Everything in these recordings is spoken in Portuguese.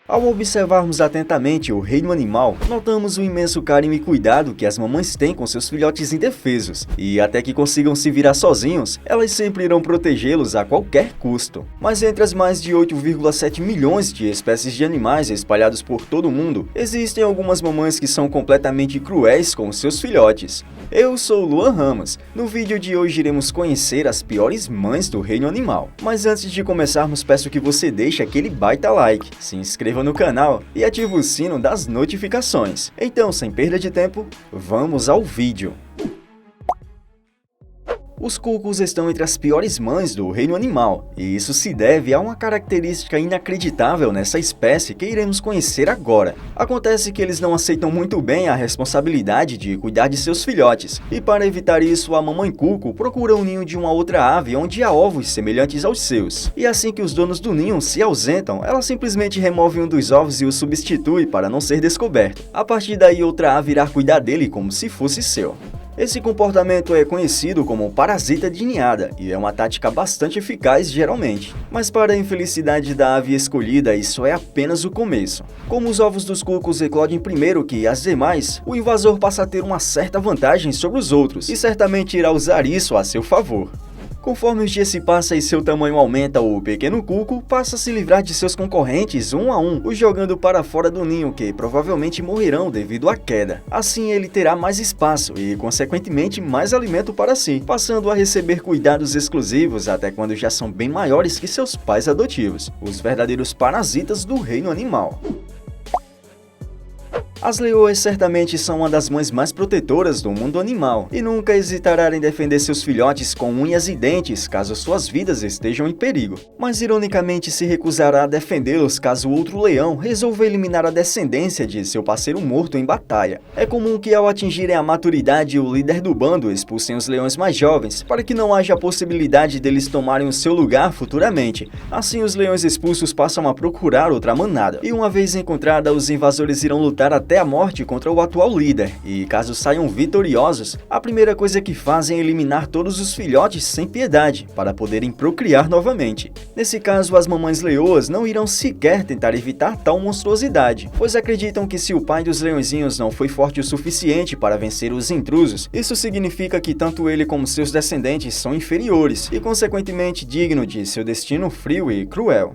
Ao observarmos atentamente o reino animal, notamos o imenso carinho e cuidado que as mamães têm com seus filhotes indefesos, e até que consigam se virar sozinhos, elas sempre irão protegê-los a qualquer custo. Mas entre as mais de 8,7 milhões de espécies de animais espalhados por todo o mundo, existem algumas mamães que são completamente cruéis com seus filhotes. Eu sou o Luan Ramos. No vídeo de hoje iremos conhecer as piores mães do reino animal. Mas antes de começarmos, peço que você deixe aquele baita like, se inscreva no canal e ative o sino das notificações. Então, sem perda de tempo, vamos ao vídeo. Os cucos estão entre as piores mães do reino animal, e isso se deve a uma característica inacreditável nessa espécie que iremos conhecer agora. Acontece que eles não aceitam muito bem a responsabilidade de cuidar de seus filhotes, e para evitar isso, a mamãe cuco procura um ninho de uma outra ave onde há ovos semelhantes aos seus. E assim que os donos do ninho se ausentam, ela simplesmente remove um dos ovos e o substitui para não ser descoberto. A partir daí, outra ave irá cuidar dele como se fosse seu. Esse comportamento é conhecido como parasita de ninhada e é uma tática bastante eficaz geralmente. Mas para a infelicidade da ave escolhida, isso é apenas o começo. Como os ovos dos cucos eclodem primeiro que as demais, o invasor passa a ter uma certa vantagem sobre os outros e certamente irá usar isso a seu favor. Conforme os dias se passam e seu tamanho aumenta, o pequeno cuco passa a se livrar de seus concorrentes um a um, os jogando para fora do ninho, que provavelmente morrerão devido à queda. Assim ele terá mais espaço e, consequentemente, mais alimento para si, passando a receber cuidados exclusivos até quando já são bem maiores que seus pais adotivos, os verdadeiros parasitas do reino animal. As leoas certamente são uma das mães mais protetoras do mundo animal e nunca hesitará em defender seus filhotes com unhas e dentes caso suas vidas estejam em perigo. Mas ironicamente se recusará a defendê-los caso outro leão resolva eliminar a descendência de seu parceiro morto em batalha. É comum que ao atingirem a maturidade o líder do bando expulsem os leões mais jovens para que não haja a possibilidade deles tomarem o seu lugar futuramente. Assim os leões expulsos passam a procurar outra manada e uma vez encontrada os invasores irão lutar até a morte contra o atual líder, e caso saiam vitoriosos, a primeira coisa que fazem é eliminar todos os filhotes sem piedade, para poderem procriar novamente. Nesse caso, as mamães leoas não irão sequer tentar evitar tal monstruosidade, pois acreditam que se o pai dos leõezinhos não foi forte o suficiente para vencer os intrusos, isso significa que tanto ele como seus descendentes são inferiores, e consequentemente digno de seu destino frio e cruel.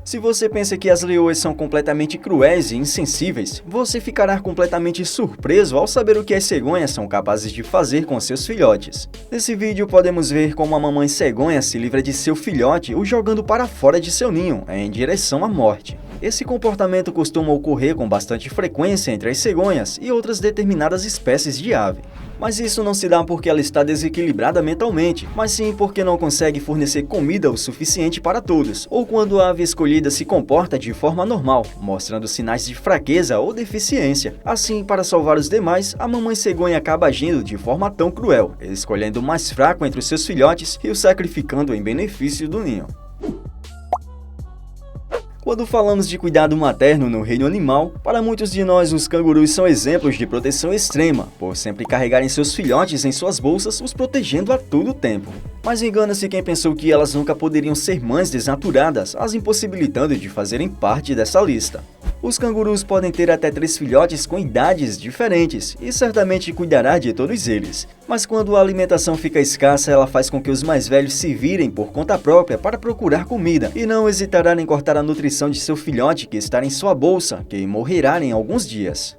Se você pensa que as leoas são completamente cruéis e insensíveis, você ficará completamente surpreso ao saber o que as cegonhas são capazes de fazer com seus filhotes. Nesse vídeo podemos ver como a mamãe cegonha se livra de seu filhote o jogando para fora de seu ninho, em direção à morte. Esse comportamento costuma ocorrer com bastante frequência entre as cegonhas e outras determinadas espécies de ave. Mas isso não se dá porque ela está desequilibrada mentalmente, mas sim porque não consegue fornecer comida o suficiente para todos, ou quando a ave escolhida se comporta de forma normal, mostrando sinais de fraqueza ou deficiência. Assim, para salvar os demais, a mamãe cegonha acaba agindo de forma tão cruel, escolhendo o mais fraco entre os seus filhotes e o sacrificando em benefício do ninho. Quando falamos de cuidado materno no reino animal, para muitos de nós os cangurus são exemplos de proteção extrema, por sempre carregarem seus filhotes em suas bolsas, os protegendo a todo tempo. Mas engana-se quem pensou que elas nunca poderiam ser mães desnaturadas, as impossibilitando de fazerem parte dessa lista. Os cangurus podem ter até 3 filhotes com idades diferentes e certamente cuidará de todos eles. Mas quando a alimentação fica escassa, ela faz com que os mais velhos se virem por conta própria para procurar comida e não hesitará em cortar a nutrição de seu filhote que está em sua bolsa, que morrerá em alguns dias.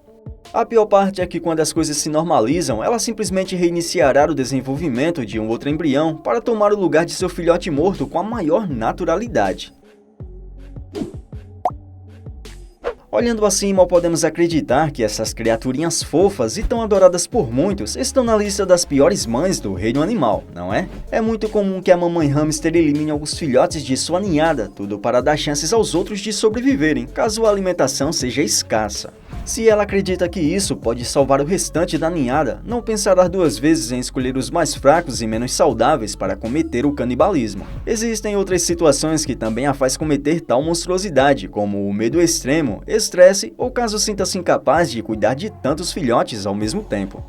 A pior parte é que quando as coisas se normalizam, ela simplesmente reiniciará o desenvolvimento de um outro embrião para tomar o lugar de seu filhote morto com a maior naturalidade. Olhando assim, mal podemos acreditar que essas criaturinhas fofas e tão adoradas por muitos estão na lista das piores mães do reino animal, não é? É muito comum que a mamãe hamster elimine alguns filhotes de sua ninhada, tudo para dar chances aos outros de sobreviverem, caso a alimentação seja escassa. Se ela acredita que isso pode salvar o restante da ninhada, não pensará duas vezes em escolher os mais fracos e menos saudáveis para cometer o canibalismo. Existem outras situações que também a faz cometer tal monstruosidade, como o medo extremo, estresse ou caso sinta-se incapaz de cuidar de tantos filhotes ao mesmo tempo.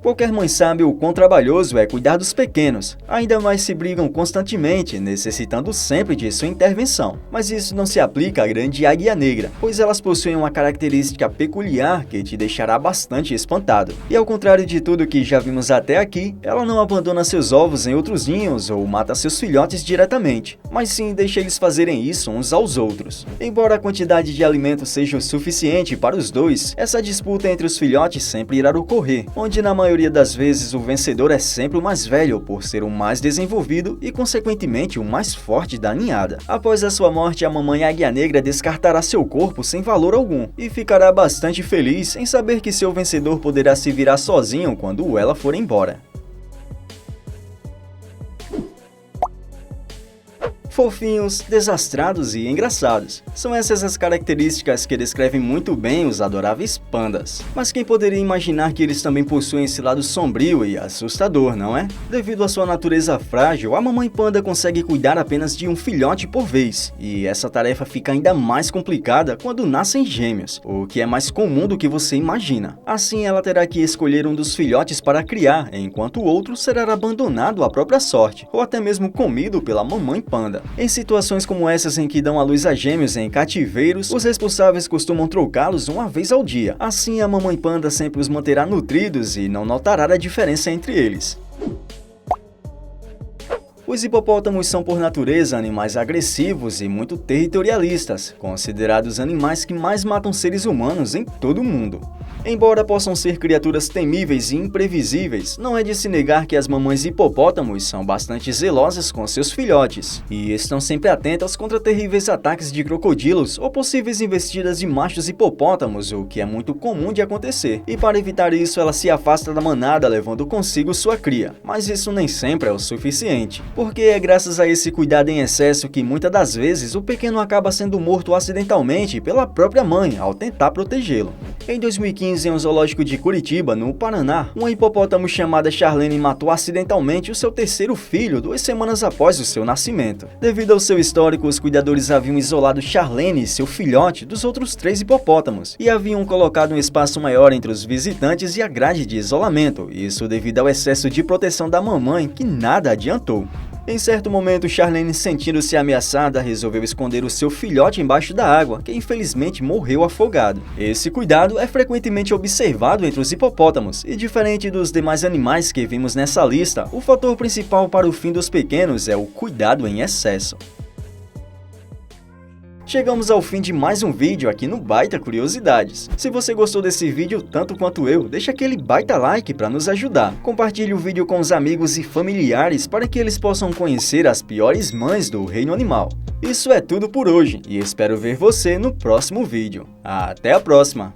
Qualquer mãe sabe o quão trabalhoso é cuidar dos pequenos, ainda mais se brigam constantemente, necessitando sempre de sua intervenção. Mas isso não se aplica à grande águia negra, pois elas possuem uma característica peculiar que te deixará bastante espantado. E ao contrário de tudo que já vimos até aqui, ela não abandona seus ovos em outros ninhos ou mata seus filhotes diretamente, mas sim deixa eles fazerem isso uns aos outros. Embora a quantidade de alimento seja o suficiente para os dois, essa disputa entre os filhotes sempre irá ocorrer, onde na maioria das vezes o vencedor é sempre o mais velho por ser o mais desenvolvido e consequentemente o mais forte da ninhada. Após a sua morte, a mamãe águia negra descartará seu corpo sem valor algum e ficará bastante feliz em saber que seu vencedor poderá se virar sozinho quando ela for embora. Fofinhos, desastrados e engraçados. São essas as características que descrevem muito bem os adoráveis pandas. Mas quem poderia imaginar que eles também possuem esse lado sombrio e assustador, não é? Devido à sua natureza frágil, a mamãe panda consegue cuidar apenas de um filhote por vez, e essa tarefa fica ainda mais complicada quando nascem gêmeos, o que é mais comum do que você imagina. Assim, ela terá que escolher um dos filhotes para criar, enquanto o outro será abandonado à própria sorte, ou até mesmo comido pela mamãe panda. Em situações como essas em que dão à luz a gêmeos em cativeiros, os responsáveis costumam trocá-los uma vez ao dia. Assim, a mamãe panda sempre os manterá nutridos e não notará a diferença entre eles. Os hipopótamos são por natureza animais agressivos e muito territorialistas, considerados animais que mais matam seres humanos em todo o mundo. Embora possam ser criaturas temíveis e imprevisíveis, não é de se negar que as mamães hipopótamos são bastante zelosas com seus filhotes, e estão sempre atentas contra terríveis ataques de crocodilos ou possíveis investidas de machos hipopótamos, o que é muito comum de acontecer. E para evitar isso, ela se afasta da manada levando consigo sua cria, mas isso nem sempre é o suficiente, porque é graças a esse cuidado em excesso que muitas das vezes o pequeno acaba sendo morto acidentalmente pela própria mãe ao tentar protegê-lo. Em 2015, em um zoológico de Curitiba, no Paraná, uma hipopótamo chamada Charlene matou acidentalmente o seu terceiro filho 2 semanas após o seu nascimento. Devido ao seu histórico, os cuidadores haviam isolado Charlene e seu filhote dos outros 3 hipopótamos e haviam colocado um espaço maior entre os visitantes e a grade de isolamento, isso devido ao excesso de proteção da mamãe, que nada adiantou. Em certo momento, Charlene, sentindo-se ameaçada, resolveu esconder o seu filhote embaixo da água, que infelizmente morreu afogado. Esse cuidado é frequentemente observado entre os hipopótamos, e diferente dos demais animais que vimos nessa lista, o fator principal para o fim dos pequenos é o cuidado em excesso. Chegamos ao fim de mais um vídeo aqui no Baita Curiosidades. Se você gostou desse vídeo tanto quanto eu, deixa aquele baita like para nos ajudar. Compartilhe o vídeo com os amigos e familiares para que eles possam conhecer as piores mães do reino animal. Isso é tudo por hoje e espero ver você no próximo vídeo. Até a próxima!